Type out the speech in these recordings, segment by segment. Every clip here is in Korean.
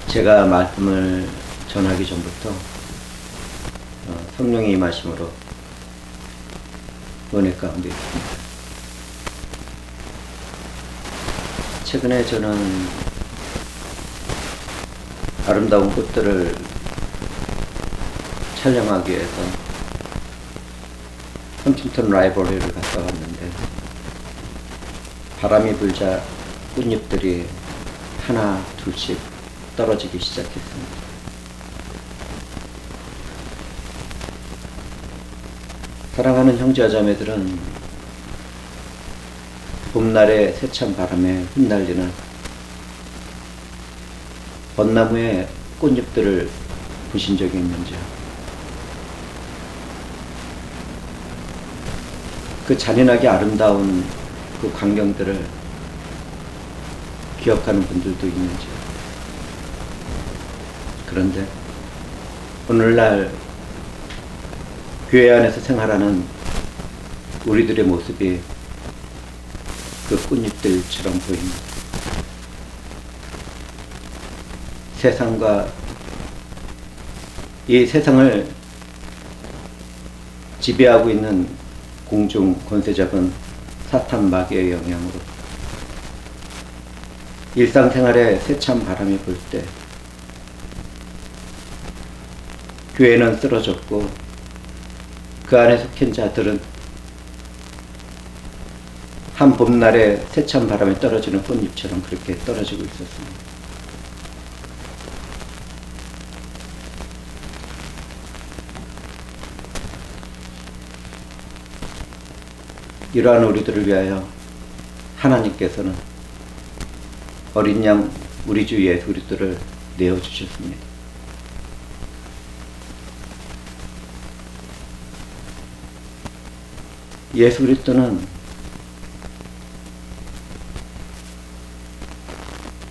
제가 말씀을 전하기 전부터 성령의 임하심으로 은혜 가운데 있습니다. 최근에 저는 아름다운 꽃들을 촬영하기 위해서 헌팅턴 라이브러리를 갔다 왔는데, 바람이 불자 꽃잎들이 하나 둘씩 떨어지기 시작했습니다. 사랑하는 형제자매들은 봄날의 세찬 바람에 흩날리는 벚나무의 꽃잎들을 보신 적이 있는지요? 그 잔인하게 아름다운 그 광경들을 기억하는 분들도 있는지요? 그런데 오늘날 교회 안에서 생활하는 우리들의 모습이 그 꽃잎들처럼 보입니다. 세상과 이 세상을 지배하고 있는 공중 권세 잡은 사탄 마귀의 영향으로 일상생활에 세찬 바람이 불 때 교회는 쓰러졌고, 그 안에 속한 자들은 한 봄날에 세찬 바람에 떨어지는 꽃잎처럼 그렇게 떨어지고 있었습니다. 이러한 우리들을 위하여 하나님께서는 어린 양 우리 주 예수 그리스도를 내어주셨습니다. 예수 그리스도는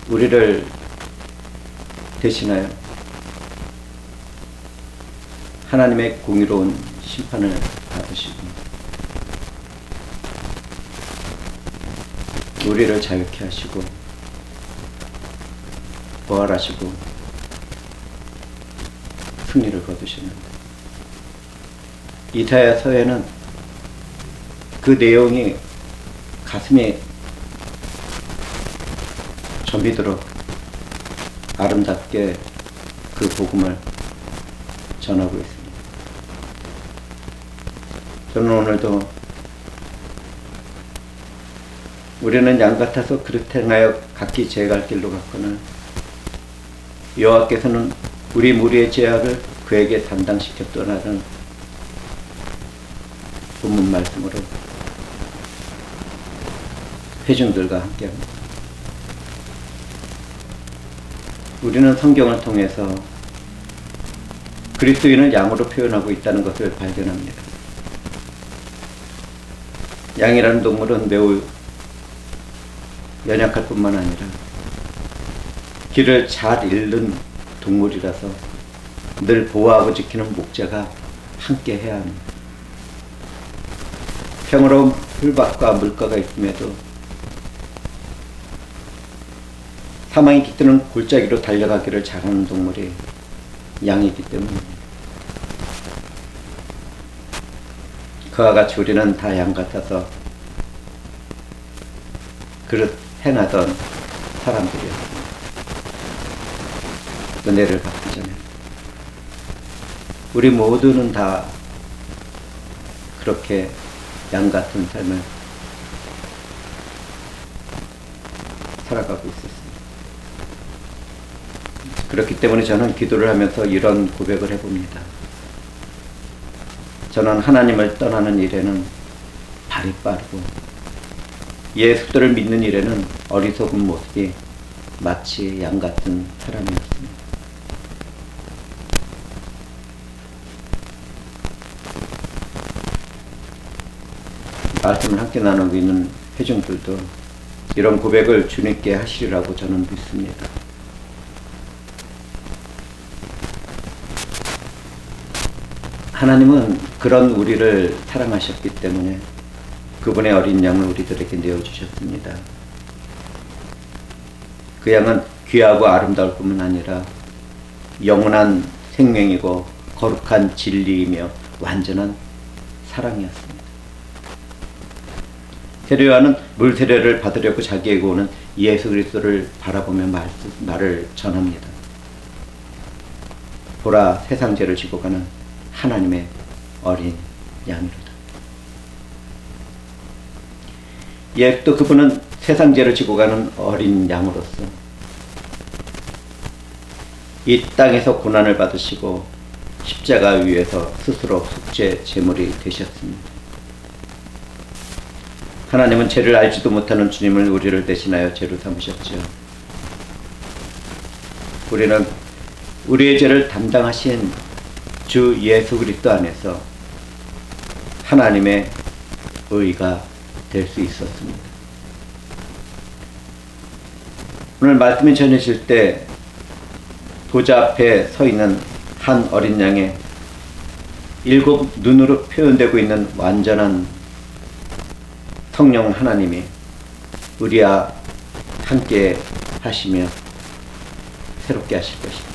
우리를 대신하여 하나님의 공의로운 심판을 받으시고 우리를 자유케 하시고 부활하시고 승리를 거두시는데, 이사야서에는 그 내용이 가슴에 저미도록 아름답게 그 복음을 전하고 있습니다. 저는 오늘도 우리는 양 같아서 그릇 행하여 각기 제 갈 길로 갔거늘 여호와께서는 우리 무리의 죄악을 그에게 담당시켜 떠나는 본문 말씀으로 회중들과 함께합니다. 우리는 성경을 통해서 그리스도인을 양으로 표현하고 있다는 것을 발견합니다. 양이라는 동물은 매우 연약할 뿐만 아니라 길을 잘 잃는 동물이라서 늘 보호하고 지키는 목자가 함께 해야 합니다. 평화로운 풀밭과 물가가 있음에도 사망이 깃드는 골짜기로 달려가기를 잘하는 동물이 양이기 때문입니다. 그와 같이 우리는 다 양 같아서 그릇 행하던 사람들이었습니다. 은혜를 받기 전에 우리 모두는 다 그렇게 양 같은 삶을 살아가고 있었습니다. 그렇기 때문에 저는 기도를 하면서 이런 고백을 해봅니다. 저는 하나님을 떠나는 일에는 발이 빠르고 예수들을 믿는 일에는 어리석은 모습이 마치 양 같은 사람이었습니다. 말씀을 함께 나누고 있는 회중들도 이런 고백을 주님께 하시리라고 저는 믿습니다. 하나님은 그런 우리를 사랑하셨기 때문에 그분의 어린 양을 우리들에게 내어주셨습니다. 그 양은 귀하고 아름다울 뿐만 아니라 영원한 생명이고 거룩한 진리이며 완전한 사랑이었습니다. 세례요한은 물 세례를 받으려고 자기에게 오는 예수 그리스도를 바라보며 말을 전합니다. 보라, 세상 죄를 지고 가는 하나님의 어린 양이로다. 또 그분은 세상 죄를 지고 가는 어린 양으로서 이 땅에서 고난을 받으시고 십자가 위에서 스스로 속죄 제물이 되셨습니다. 하나님은 죄를 알지도 못하는 주님을 우리를 대신하여 죄로 삼으셨지요. 우리는 우리의 죄를 담당하신 주 예수 그리스도 안에서 하나님의 의가 될 수 있었습니다. 오늘 말씀이 전해질 때 보좌 앞에 서 있는 한 어린 양의 7 눈으로 표현되고 있는 완전한 성령 하나님이 우리와 함께 하시며 새롭게 하실 것입니다.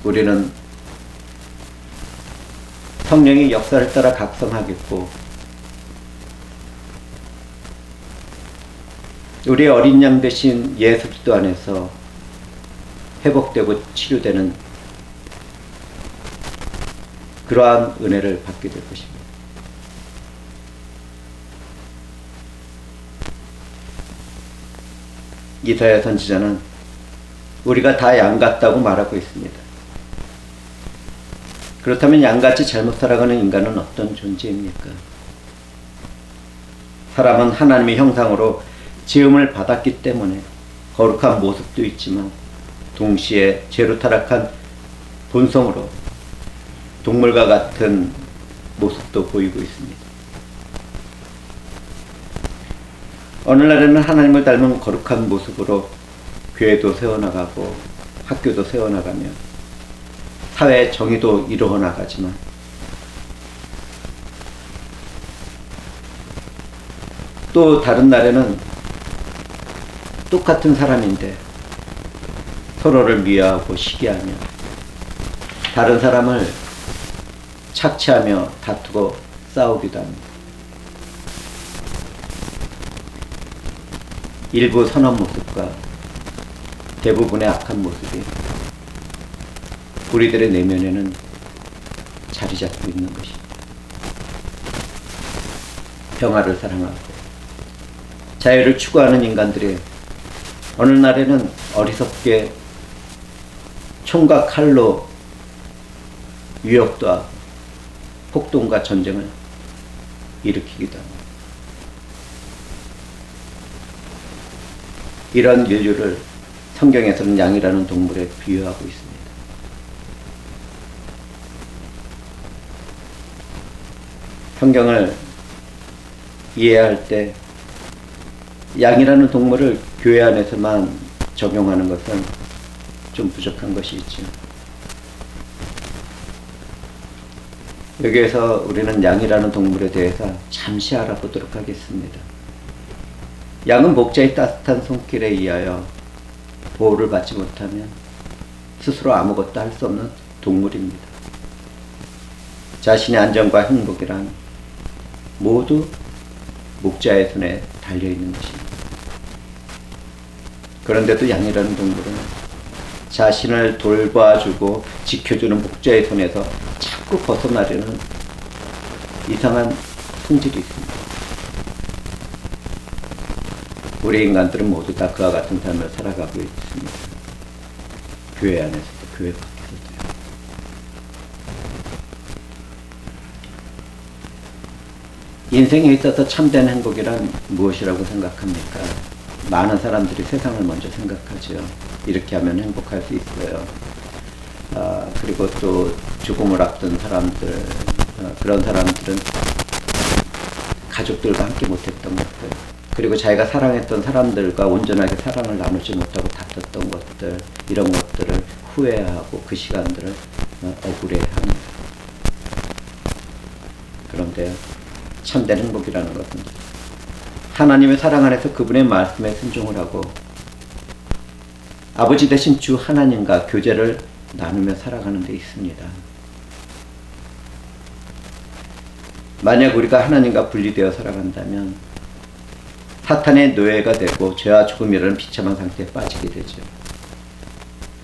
우리는 성령의 역사를 따라 각성하겠고 우리의 어린 양 대신 예수 그리스도 안에서 회복되고 치료되는 그러한 은혜를 받게 될 것입니다. 이사야 선지자는 우리가 다 양 같다고 말하고 있습니다. 그렇다면 양같이 잘못 살아가는 인간은 어떤 존재입니까? 사람은 하나님의 형상으로 지음을 받았기 때문에 거룩한 모습도 있지만 동시에 죄로 타락한 본성으로 동물과 같은 모습도 보이고 있습니다. 오늘날에는 하나님을 닮은 거룩한 모습으로 교회도 세워나가고 학교도 세워나가며 사회의 정의도 이루어나가지만 또 다른 날에는 똑같은 사람인데 서로를 미워하고 시기하며 다른 사람을 착취하며 다투고 싸우기도 합니다. 일부 선한 모습과 대부분의 악한 모습이 우리들의 내면에는 자리 잡고 있는 것입니다. 평화를 사랑하고 자유를 추구하는 인간들이 어느 날에는 어리석게 총과 칼로 위협도 하고 폭동과 전쟁을 일으키기도 합니다. 이런 인류를 성경에서는 양이라는 동물에 비유하고 있습니다. 성경을 이해할 때 양이라는 동물을 교회 안에서만 적용하는 것은 좀 부족한 것이 있죠. 여기에서 우리는 양이라는 동물에 대해서 잠시 알아보도록 하겠습니다. 양은 목자의 따뜻한 손길에 의하여 보호를 받지 못하면 스스로 아무것도 할 수 없는 동물입니다. 자신의 안전과 행복이란 모두 목자의 손에 달려있는 것입니다. 그런데도 양이라는 동물은 자신을 돌봐주고 지켜주는 목자의 손에서 자꾸 벗어나려는 이상한 성질이 있습니다. 우리 인간들은 모두 다 그와 같은 삶을 살아가고 있습니다. 교회 안에서도 교회 밖에서도요. 인생에 있어서 참된 행복이란 무엇이라고 생각합니까? 많은 사람들이 세상을 먼저 생각하죠. 이렇게 하면 행복할 수 있어요. 그리고 또 죽음을 앞둔 사람들, 그런 사람들은 가족들과 함께 못했던 것들, 그리고 자기가 사랑했던 사람들과 온전하게 사랑을 나누지 못하고 다퉜던 것들, 이런 것들을 후회하고 그 시간들을 억울해합니다. 그런데 참된 행복이라는 것은 하나님의 사랑 안에서 그분의 말씀에 순종을 하고 아버지 되신 주 하나님과 교제를 나누며 살아가는 데 있습니다. 만약 우리가 하나님과 분리되어 살아간다면 사탄의 노예가 되고 죄와 죽음이라는 비참한 상태에 빠지게 되죠.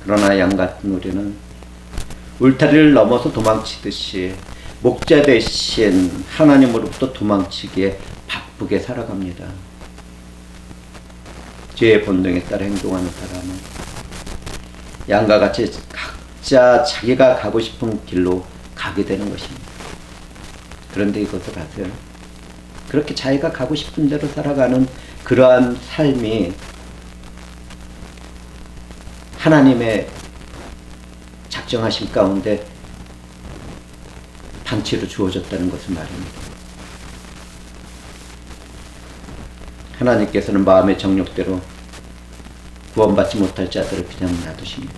그러나 양 같은 우리는 울타리를 넘어서 도망치듯이 목자 대신 하나님으로부터 도망치기에 바쁘게 살아갑니다. 죄의 본능에 따라 행동하는 사람은 양과 같이 각자 자기가 가고 싶은 길로 가게 되는 것입니다. 그런데 이것을 아세요? 그렇게 자기가 가고 싶은 대로 살아가는 그러한 삶이 하나님의 작정하신 가운데 방치로 주어졌다는 것을 말입니다. 하나님께서는 마음의 정욕대로 구원받지 못할 자들을 그냥 놔두십니다.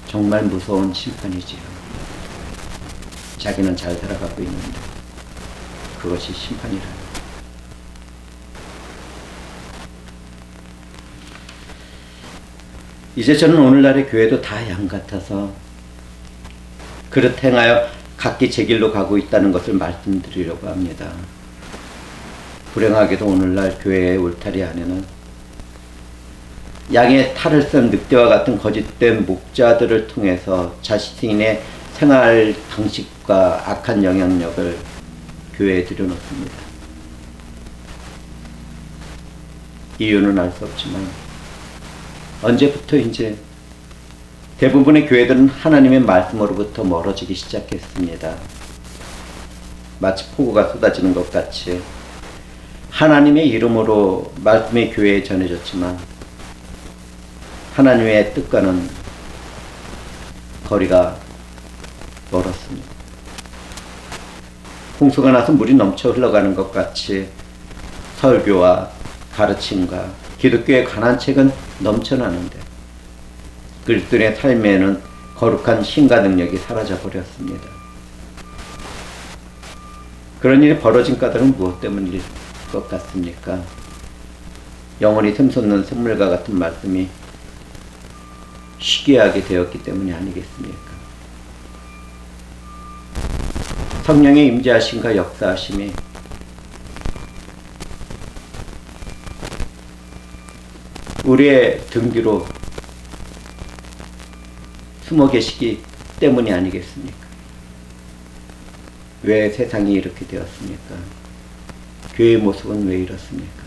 정말 무서운 심판이지요. 자기는 잘 살아가고 있는데 그것이 심판이라. 이제 저는 오늘날의 교회도 다 양 같아서 그릇 행하여 각기 제 길로 가고 있다는 것을 말씀드리려고 합니다. 불행하게도 오늘날 교회의 울타리 안에는 양의 탈을 쓴 늑대와 같은 거짓된 목자들을 통해서 자신의 생활 방식과 악한 영향력을 교회에 들여놓습니다. 이유는 알 수 없지만 언제부터인지 대부분의 교회들은 하나님의 말씀으로부터 멀어지기 시작했습니다. 마치 폭우가 쏟아지는 것 같이 하나님의 이름으로 말씀의 교회에 전해졌지만 하나님의 뜻과는 거리가 멀었습니다. 홍수가 나서 물이 넘쳐 흘러가는 것 같이 설교와 가르침과 기독교에 관한 책은 넘쳐나는데 그리스도인의 삶에는 거룩한 신과 능력이 사라져 버렸습니다. 그런 일이 벌어진 까닭은 무엇 때문일 것 같습니까? 영원히 샘솟는 샘물과 같은 말씀이 쉬게하게 되었기 때문이 아니겠습니까? 성령의 임재하심과 역사하심이 우리의 등 뒤로 숨어 계시기 때문이 아니겠습니까? 왜 세상이 이렇게 되었습니까? 교회의 모습은 왜 이렇습니까?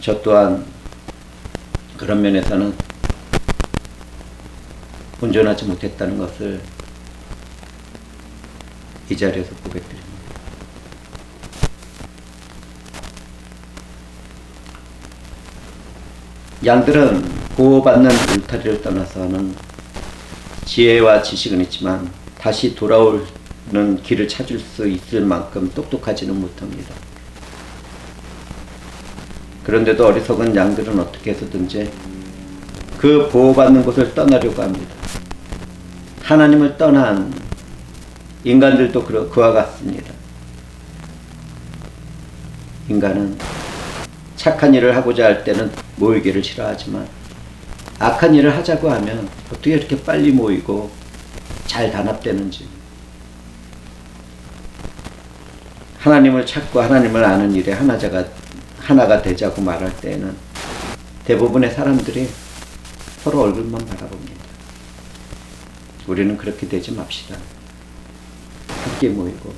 저 또한 그런 면에서는 온전하지 못했다는 것을 이 자리에서 고백드립니다. 양들은 보호받는 울타리를 떠나서는 지혜와 지식은 있지만 다시 돌아오는 길을 찾을 수 있을 만큼 똑똑하지는 못합니다. 그런데도 어리석은 양들은 어떻게 해서든지 그 보호받는 곳을 떠나려고 합니다. 하나님을 떠난 인간들도 그와 같습니다. 인간은 착한 일을 하고자 할 때는 모이기를 싫어하지만 악한 일을 하자고 하면 어떻게 이렇게 빨리 모이고 잘 단합되는지. 하나님을 찾고 하나님을 아는 일에 하나가 되자고 말할 때에는 대부분의 사람들이 서로 얼굴만 바라봅니다. 우리는 그렇게 되지 맙시다. 함께 모이고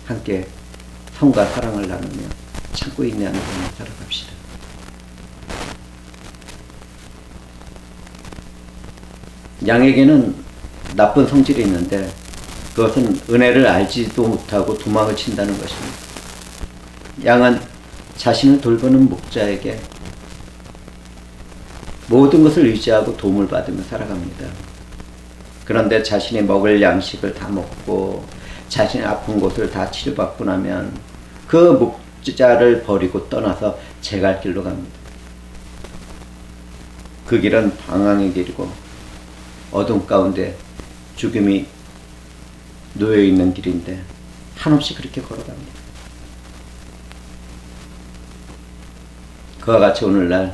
함께 성과 사랑을 나누며 참고 인내하는 삶을 살아갑시다. 양에게는 나쁜 성질이 있는데 그것은 은혜를 알지도 못하고 도망을 친다는 것입니다. 양은 자신을 돌보는 목자에게 모든 것을 의지하고 도움을 받으며 살아갑니다. 그런데 자신이 먹을 양식을 다 먹고 자신의 아픈 곳을 다 치료받고 나면 그 목자를 버리고 떠나서 제 갈 길로 갑니다. 그 길은 방황의 길이고 어둠 가운데 죽음이 놓여 있는 길인데 한없이 그렇게 걸어갑니다. 그와 같이 오늘날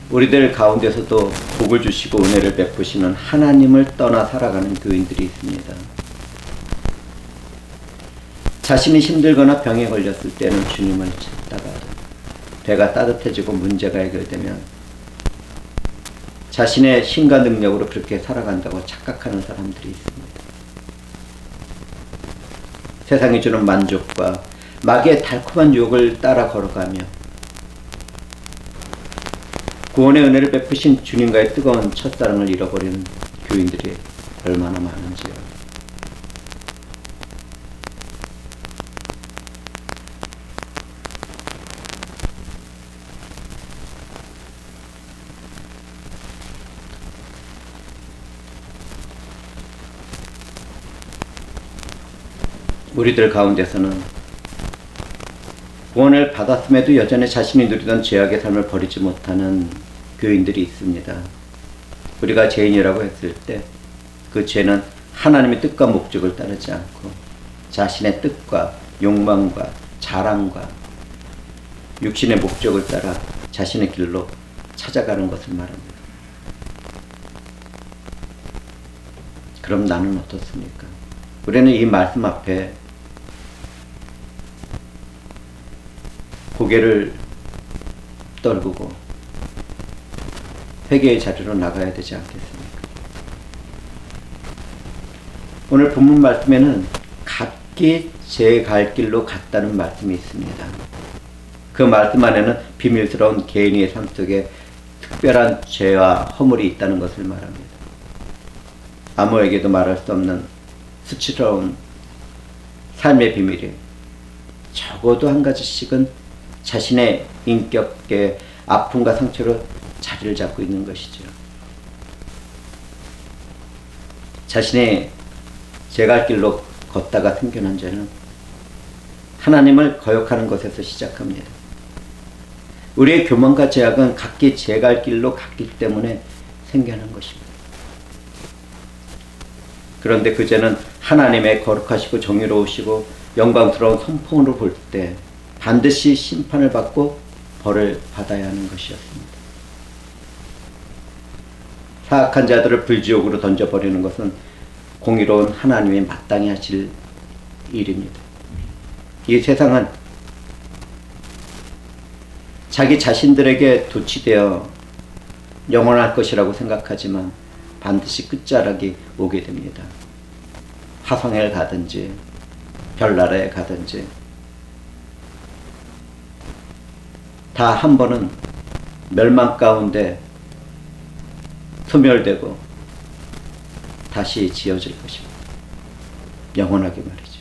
우리들 가운데서도 복을 주시고 은혜를 베푸시는 하나님을 떠나 살아가는 교인들이 있습니다. 자신이 힘들거나 병에 걸렸을 때는 주님을 찾다가 배가 따뜻해지고 문제가 해결되면 자신의 힘과 능력으로 그렇게 살아간다고 착각하는 사람들이 있습니다. 세상이 주는 만족과 마귀의 달콤한 유혹을 따라 걸어가며 구원의 은혜를 베푸신 주님과의 뜨거운 첫사랑을 잃어버리는 교인들이 얼마나 많은지요. 우리들 가운데서는 구원을 받았음에도 여전히 자신이 누리던 죄악의 삶을 버리지 못하는 교인들이 있습니다. 우리가 죄인이라고 했을 때 그 죄는 하나님의 뜻과 목적을 따르지 않고 자신의 뜻과 욕망과 자랑과 육신의 목적을 따라 자신의 길로 찾아가는 것을 말합니다. 그럼 나는 어떻습니까? 우리는 이 말씀 앞에 고개를 떨구고 회개의 자리로 나가야 되지 않겠습니까? 오늘 본문 말씀에는 각기 제 갈 길로 갔다는 말씀이 있습니다. 그 말씀 안에는 비밀스러운 개인의 삶 속에 특별한 죄와 허물이 있다는 것을 말합니다. 아무에게도 말할 수 없는 수치스러운 삶의 비밀이 적어도 한 가지씩은 자신의 인격의 아픔과 상처로 자리를 잡고 있는 것이죠. 자신의 제갈 길로 걷다가 생겨난 죄는 하나님을 거역하는 것에서 시작합니다. 우리의 교만과 죄악은 각기 제갈 길로 갔기 때문에 생겨난 것입니다. 그런데 그 죄는 하나님의 거룩하시고 정의로우시고 영광스러운 성품으로 볼 때 반드시 심판을 받고 벌을 받아야 하는 것이었습니다. 사악한 자들을 불지옥으로 던져버리는 것은 공의로운 하나님이 마땅히 하실 일입니다. 이 세상은 자기 자신들에게 도취되어 영원할 것이라고 생각하지만 반드시 끝자락이 오게 됩니다. 화성에 가든지 별나라에 가든지 다 한 번은 멸망 가운데 소멸되고 다시 지어질 것입니다. 영원하게 말이죠.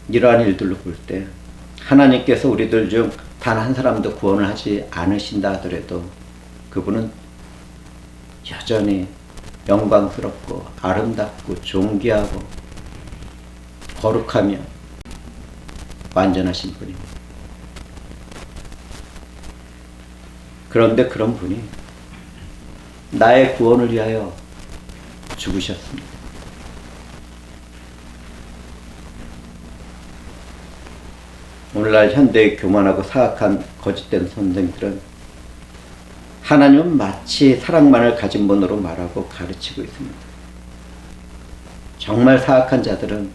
이러한 일들로 볼 때 하나님께서 우리들 중 단 한 사람도 구원을 하지 않으신다 하더라도 그분은 여전히 영광스럽고 아름답고 존귀하고 거룩하며 완전하신 분입니다. 그런데 그런 분이 나의 구원을 위하여 죽으셨습니다. 오늘날 현대의 교만하고 사악한 거짓된 선생들은 하나님은 마치 사랑만을 가진 분으로 말하고 가르치고 있습니다. 정말 사악한 자들은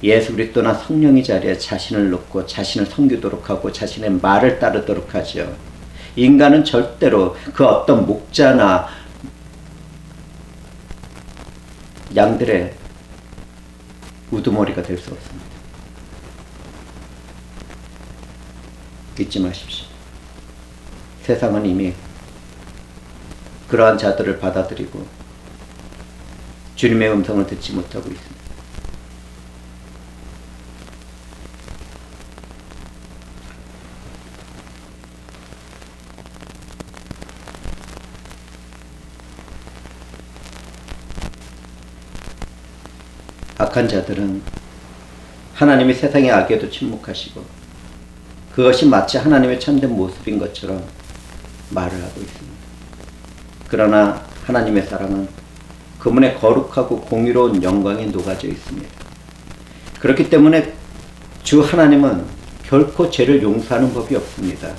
예수 그리스도나 성령의 자리에 자신을 놓고 자신을 섬기도록 하고 자신의 말을 따르도록 하죠. 인간은 절대로 그 어떤 목자나 양들의 우두머리가 될 수 없습니다. 잊지 마십시오. 세상은 이미 그러한 자들을 받아들이고 주님의 음성을 듣지 못하고 있습니다. 악한 자들은 하나님이 세상의 악에도 침묵하시고 그것이 마치 하나님의 참된 모습인 것처럼 말을 하고 있습니다. 그러나 하나님의 사랑은 그분의 거룩하고 공의로운 영광에 녹아져 있습니다. 그렇기 때문에 주 하나님은 결코 죄를 용서하는 법이 없습니다.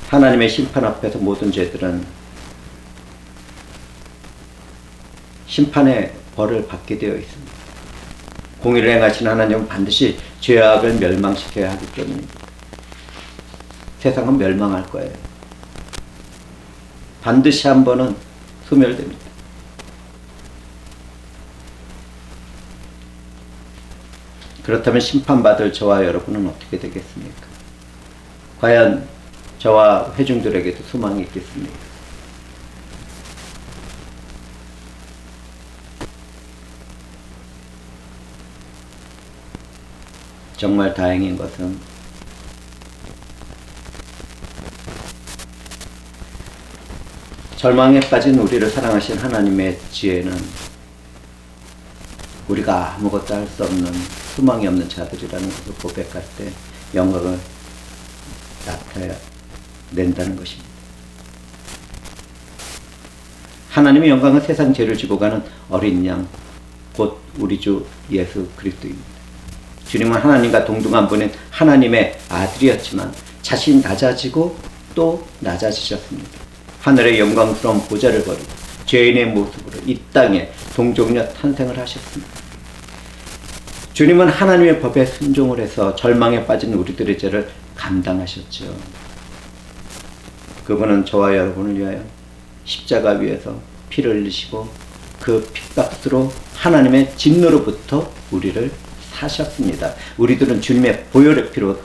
하나님의 심판 앞에서 모든 죄들은 심판의 벌을 받게 되어 있습니다. 공의를 행하신 하나님은 반드시 죄악을 멸망시켜야 하기 때문입니다. 세상은 멸망할 거예요. 반드시 한 번은 소멸됩니다. 그렇다면 심판받을 저와 여러분은 어떻게 되겠습니까? 과연 저와 회중들에게도 소망이 있겠습니까? 정말 다행인 것은 절망에 빠진 우리를 사랑하신 하나님의 지혜는 우리가 아무것도 할 수 없는 소망이 없는 자들이라는 것을 고백할 때 영광을 나타낸다는 것입니다. 하나님의 영광은 세상 죄를 지고 가는 어린 양, 곧 우리 주 예수 그리스도입니다. 주님은 하나님과 동등한 분인 하나님의 아들이었지만 자신이 낮아지고 또 낮아지셨습니다. 하늘의 영광스러운 보좌를 버리고 죄인의 모습으로 이 땅에 동정녀 탄생을 하셨습니다. 주님은 하나님의 법에 순종을 해서 절망에 빠진 우리들의 죄를 감당하셨죠. 그분은 저와 여러분을 위하여 십자가 위에서 피를 흘리시고 그 피값으로 하나님의 진노로부터 우리를 사셨습니다. 우리들은 주님의 보혈의 피로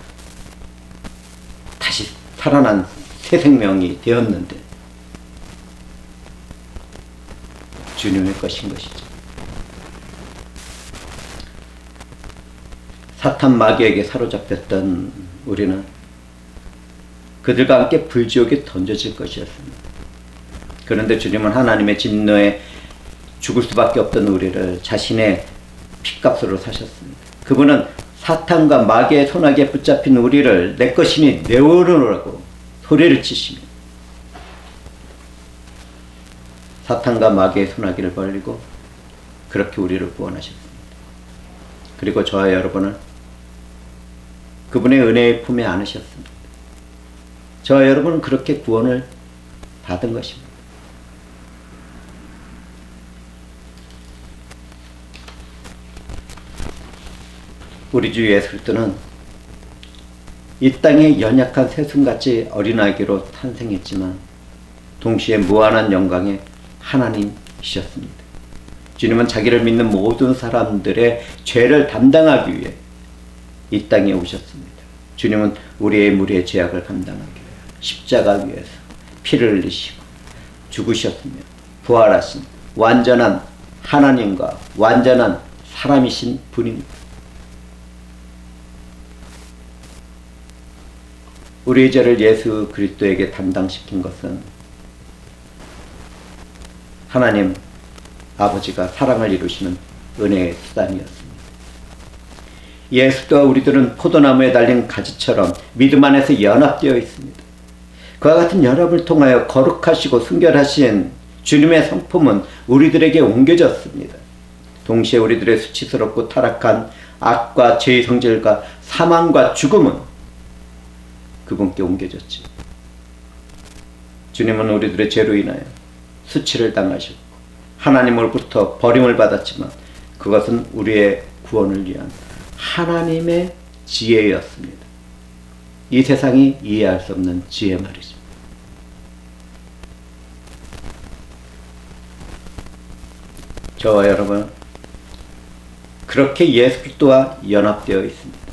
다시 살아난 새 생명이 되었는데 주님의 것인 것이죠. 사탄 마귀에게 사로잡혔던 우리는 그들과 함께 불지옥에 던져질 것이었습니다. 그런데 주님은 하나님의 진노에 죽을 수밖에 없던 우리를 자신의 피값으로 사셨습니다. 그분은 사탄과 마귀의 손아귀에 붙잡힌 우리를 내 것이니 내어놓으라고 소리를 치시며 사탄과 마귀의 손아귀를 벌리고 그렇게 우리를 구원하셨습니다. 그리고 저와 여러분을 그분의 은혜의 품에 안으셨습니다. 저와 여러분은 그렇게 구원을 받은 것입니다. 우리 주 예수 그리스도는 이 땅에 연약한 새순같이 어린아기로 탄생했지만 동시에 무한한 영광의 하나님이셨습니다. 주님은 자기를 믿는 모든 사람들의 죄를 담당하기 위해 이 땅에 오셨습니다. 주님은 우리의 무리의 죄악을 감당하기 위해 십자가 위에서 피를 흘리시고 죽으셨으며 부활하신 완전한 하나님과 완전한 사람이신 분입니다. 우리의 죄를 예수 그리스도에게 담당시킨 것은 하나님 아버지가 사랑을 이루시는 은혜의 수단이었습니다. 예수와 우리들은 포도나무에 달린 가지처럼 믿음 안에서 연합되어 있습니다. 그와 같은 연합을 통하여 거룩하시고 순결하신 주님의 성품은 우리들에게 옮겨졌습니다. 동시에 우리들의 수치스럽고 타락한 악과 죄의 성질과 사망과 죽음은 그분께 옮겨졌지. 주님은 우리들의 죄로 인하여 수치를 당하셨고 하나님으로부터 버림을 받았지만 그것은 우리의 구원을 위한 하나님의 지혜였습니다. 이 세상이 이해할 수 없는 지혜 말이죠. 저와 여러분 그렇게 예수 그리스도와 연합되어 있습니다.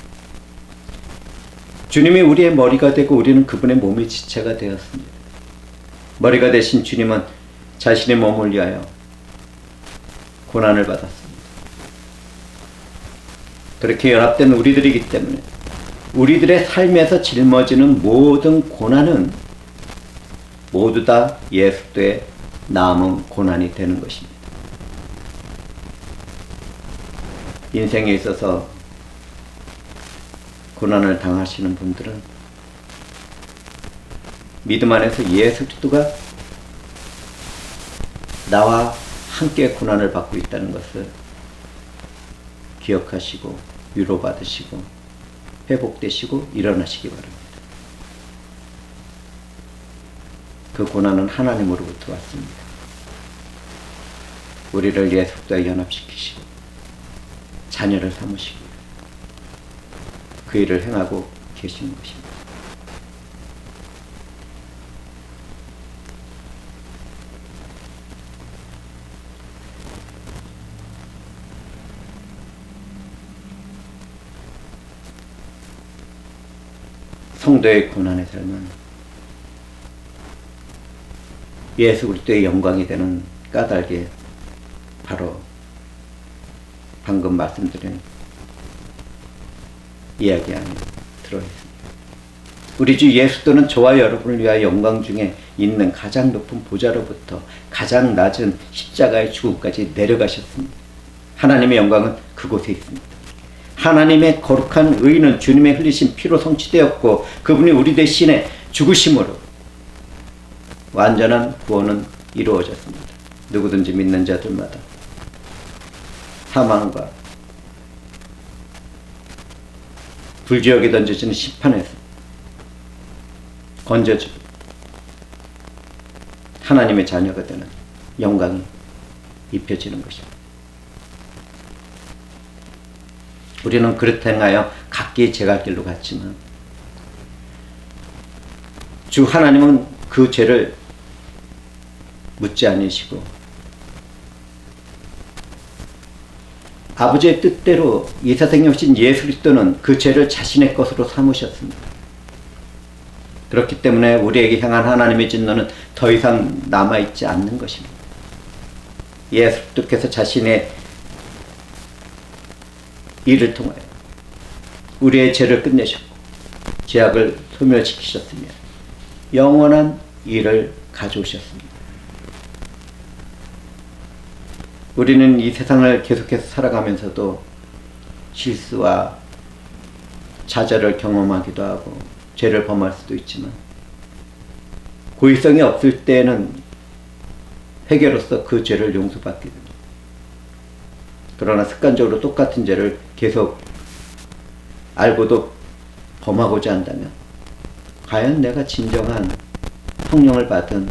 주님이 우리의 머리가 되고 우리는 그분의 몸의 지체가 되었습니다. 머리가 되신 주님은 자신의 몸을 위하여 고난을 받았습니다. 그렇게 연합된 우리들이기 때문에 우리들의 삶에서 짊어지는 모든 고난은 모두 다 예수의 남은 고난이 되는 것입니다. 인생에 있어서 고난을 당하시는 분들은 믿음 안에서 예수 그리스도가 나와 함께 고난을 받고 있다는 것을 기억하시고 위로받으시고 회복되시고 일어나시기 바랍니다. 그 고난은 하나님으로부터 왔습니다. 우리를 예수 그리스도와 연합시키시고 자녀를 삼으시고 그 일을 행하고 계시는 것입니다. 성도의 고난의 삶은 예수 그리스도의 영광이 되는 까닭에 바로 방금 말씀드린 이야기 안에 들어있습니다. 우리 주 예수 그리스도는 저와 여러분을 위하여 영광 중에 있는 가장 높은 보좌로부터 가장 낮은 십자가의 죽음까지 내려가셨습니다. 하나님의 영광은 그곳에 있습니다. 하나님의 거룩한 의는 주님의 흘리신 피로 성취되었고 그분이 우리 대신에 죽으심으로 완전한 구원은 이루어졌습니다. 누구든지 믿는 자들마다 사망과 불지옥에 던져지는 심판에서 건져주고 하나님의 자녀가 되는 영광이 입혀지는 것입니다. 우리는 그렇다 행하여 각기 제갈 길로 갔지만 주 하나님은 그 죄를 묻지 않으시고 아버지의 뜻대로 이 세상에 오신 예수 그리스도는 그 죄를 자신의 것으로 삼으셨습니다. 그렇기 때문에 우리에게 향한 하나님의 진노는 더 이상 남아있지 않는 것입니다. 예수 그리스도께서 자신의 일을 통하여 우리의 죄를 끝내셨고 죄악을 소멸시키셨으며 영원한 일을 가져오셨습니다. 우리는 이 세상을 계속해서 살아가면서도 실수와 좌절을 경험하기도 하고 죄를 범할 수도 있지만 고의성이 없을 때에는 회개로서 그 죄를 용서받게 됩니다. 그러나 습관적으로 똑같은 죄를 계속 알고도 범하고자 한다면 과연 내가 진정한 성령을 받은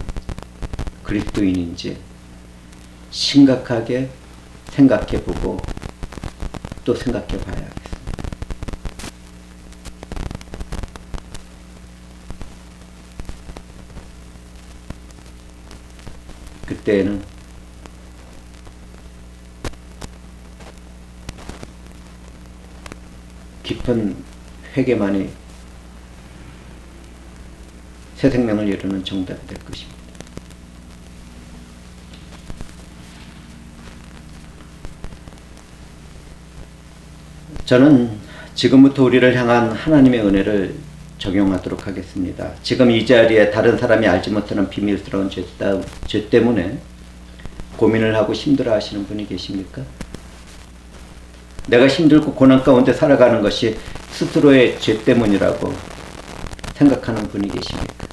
그리스도인인지 심각하게 생각해보고 또 생각해봐야 하겠습니다. 그때는 깊은 회개만이 새 생명을 이루는 정답이 될 것입니다. 저는 지금부터 우리를 향한 하나님의 은혜를 적용하도록 하겠습니다. 지금 이 자리에 다른 사람이 알지 못하는 비밀스러운 죄 때문에 고민을 하고 힘들어 하시는 분이 계십니까? 내가 힘들고 고난 가운데 살아가는 것이 스스로의 죄 때문이라고 생각하는 분이 계십니까?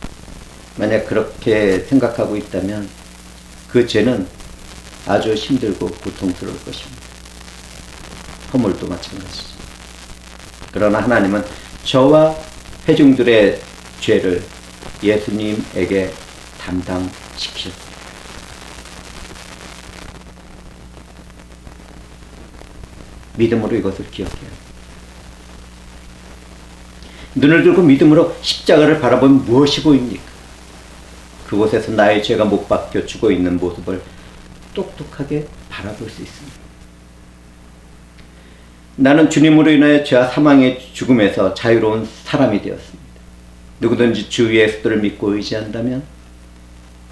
만약 그렇게 생각하고 있다면 그 죄는 아주 힘들고 고통스러울 것입니다. 허물도 마찬가지죠. 그러나 하나님은 저와 회중들의 죄를 예수님에게 담당시키셨습니다. 믿음으로 이것을 기억해야 합니다. 눈을 들고 믿음으로 십자가를 바라보면 무엇이 보입니까? 그곳에서 나의 죄가 못 박혀 죽어 있는 모습을 똑똑하게 바라볼 수 있습니다. 나는 주님으로 인하여 죄와 사망의 죽음에서 자유로운 사람이 되었습니다. 누구든지 주 예수를 믿고 의지한다면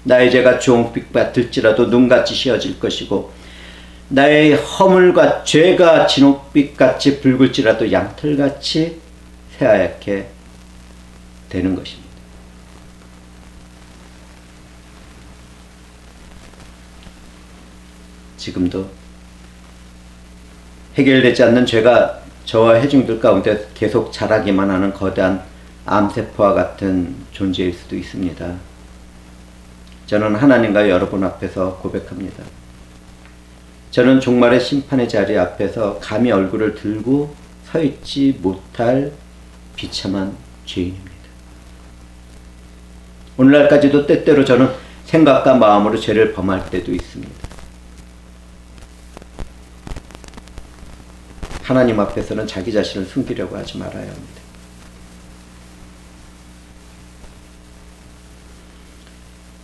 나의 죄가 주홍빛 같을지라도 눈같이 씌어질 것이고 나의 허물과 죄가 진홍빛같이 붉을지라도 양털같이 새하얗게 되는 것입니다. 지금도 해결되지 않는 죄가 저와 회중들 가운데 계속 자라기만 하는 거대한 암세포와 같은 존재일 수도 있습니다. 저는 하나님과 여러분 앞에서 고백합니다. 저는 종말의 심판의 자리 앞에서 감히 얼굴을 들고 서 있지 못할 비참한 죄인입니다. 오늘날까지도 때때로 저는 생각과 마음으로 죄를 범할 때도 있습니다. 하나님 앞에서는 자기 자신을 숨기려고 하지 말아야 합니다.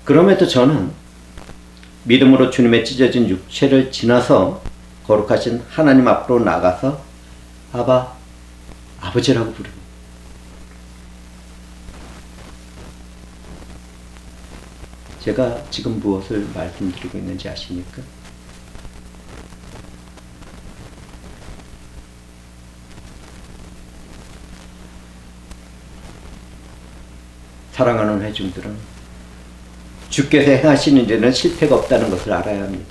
그럼에도 저는 믿음으로 주님의 찢어진 육체를 지나서 거룩하신 하나님 앞으로 나가서 아바, 아버지라고 부릅니다. 제가 지금 무엇을 말씀드리고 있는지 아십니까? 사랑하는 회중들은 주께서 행하시는 일에는 실패가 없다는 것을 알아야 합니다.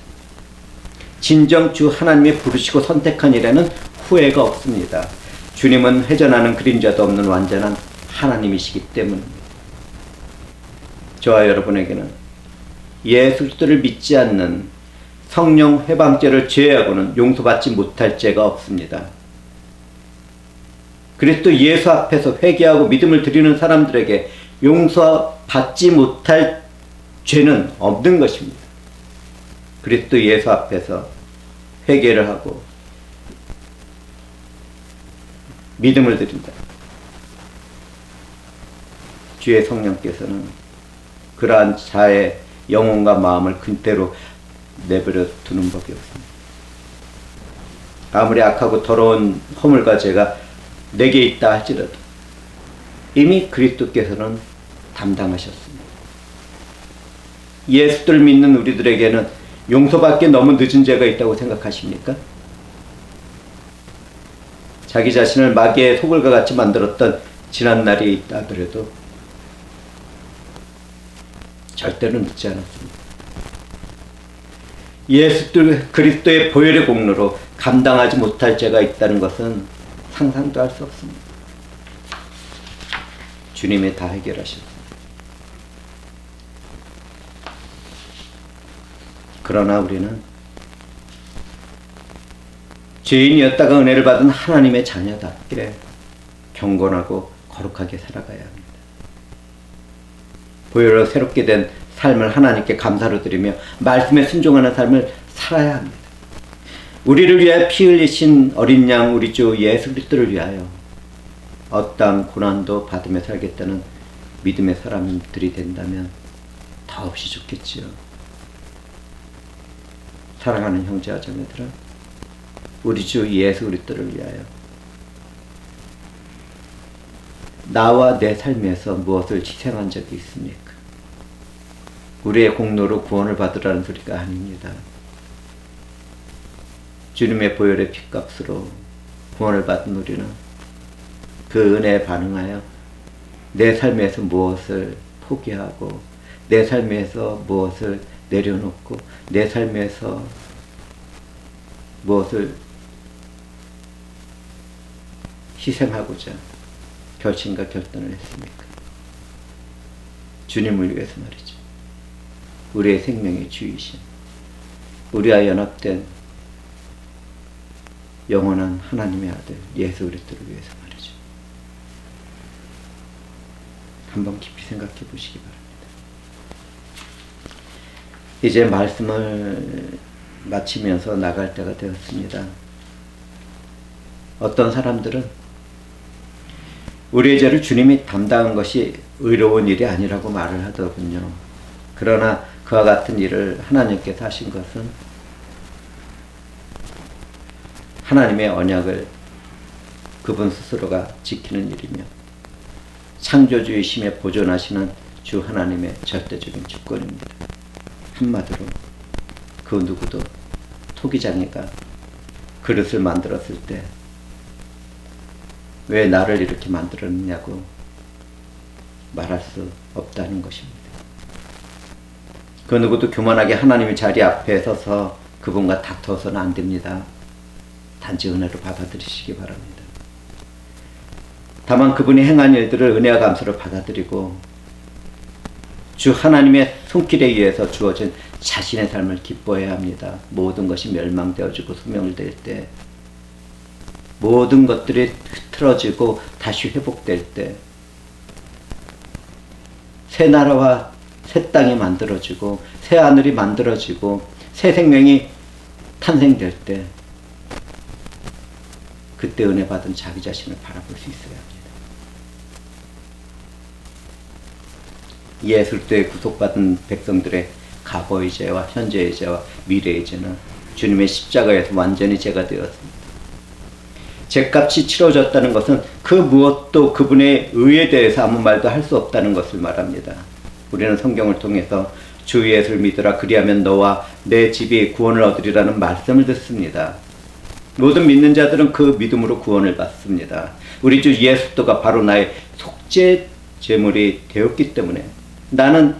진정 주 하나님이 부르시고 선택한 일에는 후회가 없습니다. 주님은 회전하는 그림자도 없는 완전한 하나님이시기 때문입니다. 저와 여러분에게는 예수 그리스도를 믿지 않는 성령 회방죄를 제외하고는 용서받지 못할 죄가 없습니다. 그리스도 예수 앞에서 회개하고 믿음을 드리는 사람들에게 용서받지 못할 죄는 없는 것입니다. 그리스도 예수 앞에서 회개를 하고 믿음을 드린다. 주의 성령께서는 그러한 자의 영혼과 마음을 그대로 내버려 두는 법이 없습니다. 아무리 악하고 더러운 허물과 죄가 내게 있다 할지라도 이미 그리스도께서는 담당하셨습니다. 예수를 믿는 우리들에게는 용서받기 너무 늦은 죄가 있다고 생각하십니까? 자기 자신을 마귀의 소굴과 같이 만들었던 지난 날이 있다 하더라도 절대로 늦지 않았습니다. 예수 그리스도의 보혈의 공로로 감당하지 못할 죄가 있다는 것은 상상도 할 수 없습니다. 주님이 다 해결하셨습니다. 그러나 우리는 죄인이었다가 은혜를 받은 하나님의 자녀답게 경건하고 거룩하게 살아가야 합니다. 보혈로 새롭게 된 삶을 하나님께 감사로 드리며 말씀에 순종하는 삶을 살아야 합니다. 우리를 위하여 피 흘리신 어린 양 우리 주 예수 그리스도를 위하여 어떠한 고난도 받으며 살겠다는 믿음의 사람들이 된다면 더없이 좋겠지요. 사랑하는 형제와 자매들아, 우리 주 예수 그리스도를 위하여 나와 내 삶에서 무엇을 희생한 적이 있습니까? 우리의 공로로 구원을 받으라는 소리가 아닙니다. 주님의 보혈의 핏값으로 구원을 받은 우리는 그 은혜에 반응하여 내 삶에서 무엇을 포기하고 내 삶에서 무엇을 내려놓고 내 삶에서 무엇을 희생하고자 결심과 결단을 했습니까? 주님을 위해서 말이죠. 우리의 생명의 주이신 우리와 연합된 영원한 하나님의 아들 예수 그리스도를 위해서 말이죠. 한번 깊이 생각해 보시기 바랍니다. 이제 말씀을 마치면서 나갈 때가 되었습니다. 어떤 사람들은 우리의 죄를 주님이 담당한 것이 의로운 일이 아니라고 말을 하더군요. 그러나 그와 같은 일을 하나님께서 하신 것은 하나님의 언약을 그분 스스로가 지키는 일이며 창조주의심에 보존하시는 주 하나님의 절대적인 주권입니다. 한마디로 그 누구도 토기장이가 그릇을 만들었을 때 왜 나를 이렇게 만들었느냐고 말할 수 없다는 것입니다. 그 누구도 교만하게 하나님의 자리 앞에 서서 그분과 다투어서는 안 됩니다. 단지 은혜로 받아들이시기 바랍니다. 다만 그분이 행한 일들을 은혜와 감사로 받아들이고 주 하나님의 손길에 의해서 주어진 자신의 삶을 기뻐해야 합니다. 모든 것이 멸망되어지고 소멸될 때, 모든 것들이 흐트러지고 다시 회복될 때, 새 나라와 새 땅이 만들어지고 새 하늘이 만들어지고 새 생명이 탄생될 때, 그때 은혜 받은 자기 자신을 바라볼 수 있어야 합니다. 예수 그리스도에 구속받은 백성들의 과거의 죄와 현재의 죄와 미래의 죄는 주님의 십자가에서 완전히 제가 되었습니다. 죄값이 치러졌다는 것은 그 무엇도 그분의 의에 대해서 아무 말도 할 수 없다는 것을 말합니다. 우리는 성경을 통해서 주 예수를 믿으라 그리하면 너와 내 집이 구원을 얻으리라는 말씀을 듣습니다. 모든 믿는 자들은 그 믿음으로 구원을 받습니다. 우리 주 예수 그리스도가 바로 나의 속죄 제물이 되었기 때문에 나는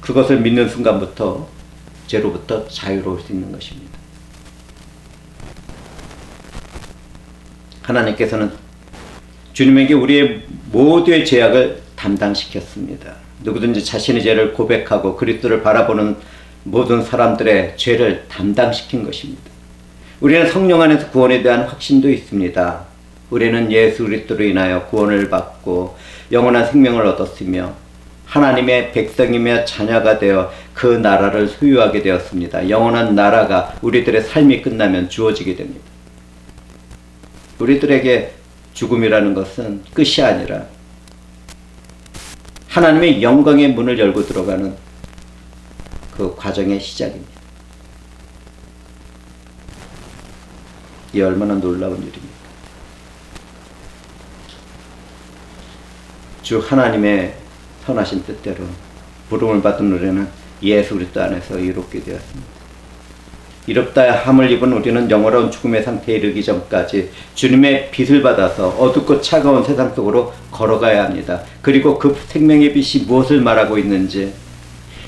그것을 믿는 순간부터 죄로부터 자유로울 수 있는 것입니다. 하나님께서는 주님에게 우리의 모두의 죄악을 담당시켰습니다. 누구든지 자신의 죄를 고백하고 그리스도를 바라보는 모든 사람들의 죄를 담당시킨 것입니다. 우리는 성령 안에서 구원에 대한 확신도 있습니다. 우리는 예수 그리스도로 인하여 구원을 받고 영원한 생명을 얻었으며 하나님의 백성이며 자녀가 되어 그 나라를 소유하게 되었습니다. 영원한 나라가 우리들의 삶이 끝나면 주어지게 됩니다. 우리들에게 죽음이라는 것은 끝이 아니라 하나님의 영광의 문을 열고 들어가는 그 과정의 시작입니다. 이 얼마나 놀라운 일입니까? 주 하나님의 선하신 뜻대로 부름을 받은 우리는 예수 그리스도 안에서 이롭게 되었습니다. 이롭다 함을 입은 우리는 영원한 죽음의 상태에 이르기 전까지 주님의 빛을 받아서 어둡고 차가운 세상 속으로 걸어가야 합니다. 그리고 그 생명의 빛이 무엇을 말하고 있는지,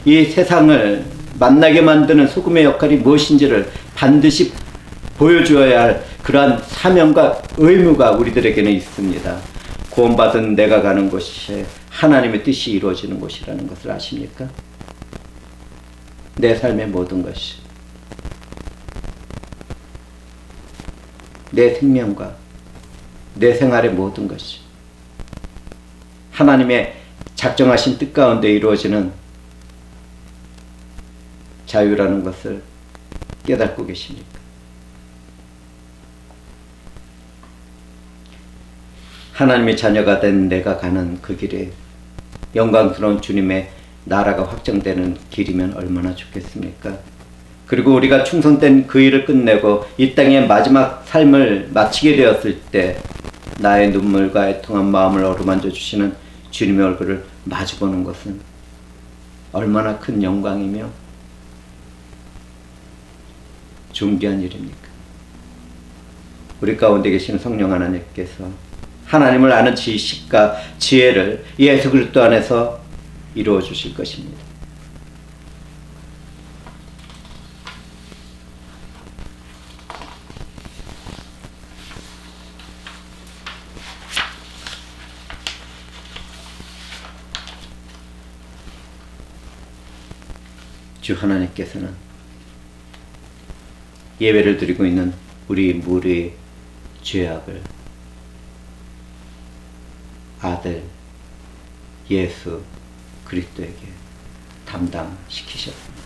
이 세상을 만나게 만드는 소금의 역할이 무엇인지를 반드시 보여주어야 할 그러한 사명과 의무가 우리들에게는 있습니다. 구원받은 내가 가는 곳이 하나님의 뜻이 이루어지는 곳이라는 것을 아십니까? 내 삶의 모든 것이, 내 생명과 내 생활의 모든 것이 하나님의 작정하신 뜻 가운데 이루어지는 자유라는 것을 깨닫고 계십니까? 하나님의 자녀가 된 내가 가는 그 길에 영광스러운 주님의 나라가 확정되는 길이면 얼마나 좋겠습니까? 그리고 우리가 충성된 그 일을 끝내고 이 땅의 마지막 삶을 마치게 되었을 때 나의 눈물과 애통한 마음을 어루만져 주시는 주님의 얼굴을 마주보는 것은 얼마나 큰 영광이며 존귀한 일입니까? 우리 가운데 계신 성령 하나님께서 하나님을 아는 지식과 지혜를 예수 그리스도 안에서 이루어 주실 것입니다. 주 하나님께서는 예배를 드리고 있는 우리 무리의 죄악을 아들 예수 그리스도에게 담당시키셨습니다.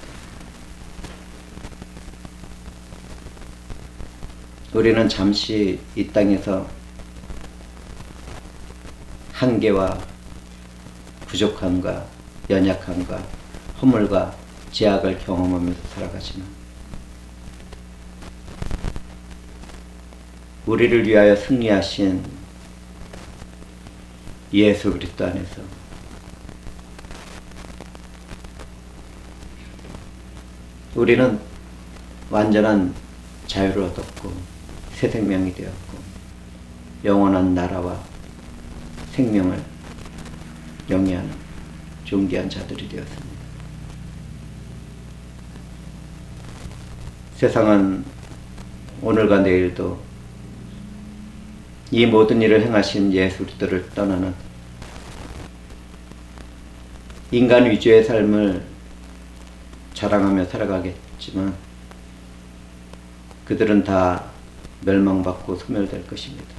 우리는 잠시 이 땅에서 한계와 부족함과 연약함과 허물과 죄악을 경험하면서 살아가지만 우리를 위하여 승리하신 예수 그리스도 안에서 우리는 완전한 자유를 얻었고 새 생명이 되었고 영원한 나라와 생명을 영위하는 존귀한 자들이 되었습니다. 세상은 오늘과 내일도 이 모든 일을 행하신 예수들을 떠나는 인간 위주의 삶을 자랑하며 살아가겠지만 그들은 다 멸망받고 소멸될 것입니다.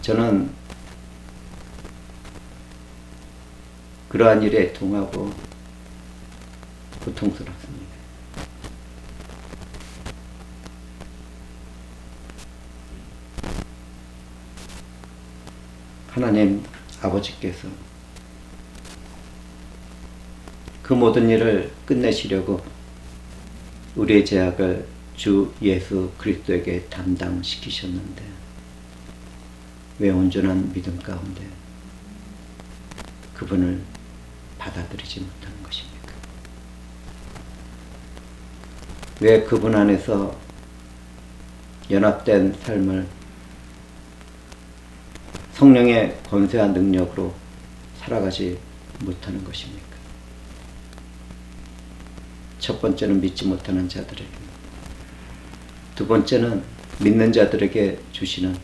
저는 그러한 일에 애통하고 고통스럽습니다. 하나님 아버지께서 그 모든 일을 끝내시려고 우리의 죄악을 주 예수 그리스도에게 담당시키셨는데 왜 온전한 믿음 가운데 그분을 받아들이지 못하는 것입니까? 왜 그분 안에서 연합된 삶을 성령의 권세와 능력으로 살아가지 못하는 것입니까? 첫 번째는 믿지 못하는 자들에게, 두 번째는 믿는 자들에게 주시는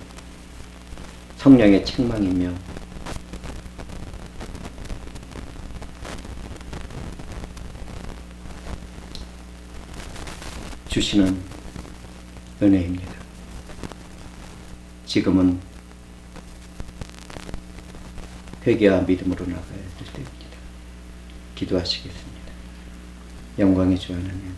성령의 책망이며 주시는 은혜입니다. 지금은 회개와 믿음으로 나가야 될 때입니다. 기도하시겠습니다. 영광의 주 하나님,